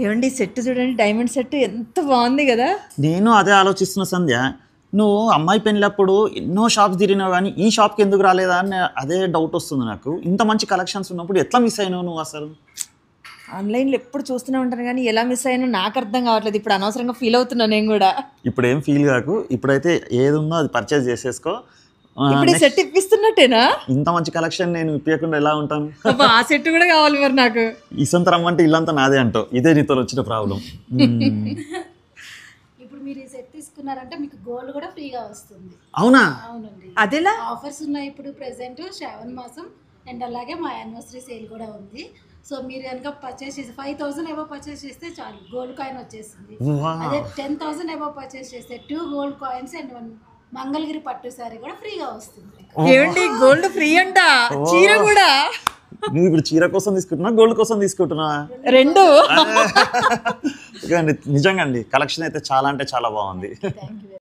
ఏమండి సెట్ చూడండి, diamond set ఎంత బాగుంది కదా. నేను అదే ఆలోచిస్తున్న సంధ్య, నువ్వు అమ్మాయి పెళ్ళప్పుడు ఎన్నో షాప్స్ తిరిగినావు కానీ ఈ షాప్కి ఎందుకు రాలేదా అని అదే డౌట్ వస్తుంది నాకు. ఇంత మంచి కలెక్షన్స్ ఉన్నప్పుడు ఎట్లా మిస్ అయినావు నువ్వు అసలు? ఆన్లైన్లో ఎప్పుడు చూస్తూనే ఉంటాను కానీ ఎలా మిస్ అయినా నాకు అర్థం కావట్లేదు. ఇప్పుడు అనవసరంగా ఫీల్ అవుతున్నా నేను కూడా. ఇప్పుడు ఏం ఫీల్ కాకు, ఇప్పుడైతే ఏది ఉందో అది పర్చేస్ చేసేసుకో. ఇప్పుడు ఈ సెట్ ఇప్పిస్తున్నట్టేనా? ఇంత మంచి కలెక్షన్ నేను ఇప్పకుండా ఎలా ఉంటాను? ఆ సెట్ కూడా కావాలి మరి నాకు. ఇసంత రమ్మంటే ఇల్లంతా నాదే అంటావు, ఇదే నీతో వచ్చిన ప్రాబ్లం. ఇప్పుడు మీరు ఈ సెట్ తీసుకున్నారంటే మీకు గోల్డ్ కూడా ఫ్రీగా వస్తుంది. అవునా? అవునండి, అదేలా ఆఫర్స్ ఉన్నాయి ఇప్పుడు ప్రెసెంట్ శ్రావణ మాసం అండ్ అలాగే మా యానివర్సరీ సేల్ కూడా ఉంది. సో మీరు కనుక పర్చేస్ చేస్తే 5,000 ఎబో పర్చేస్ చేస్తే చాలు గోల్డ్ కాయిన్ వచ్చేసింది. అదే 10,000 ఎబో పర్చేస్ చేస్తే 2 గోల్డ్ కాయిన్స్ అండ్ 1 మంగళగిరి పట్టు సారీ కూడా ఫ్రీగా వస్తుంది. ఏమండి గోల్డ్ ఫ్రీ అంట, చీర కూడా. నువ్వు ఇప్పుడు చీర కోసం తీసుకుంటున్నా, గోల్డ్ కోసం తీసుకుంటున్నా? రెండు. నిజంగా అండి కలెక్షన్ అయితే చాలా అంటే చాలా బాగుంది. Thank you.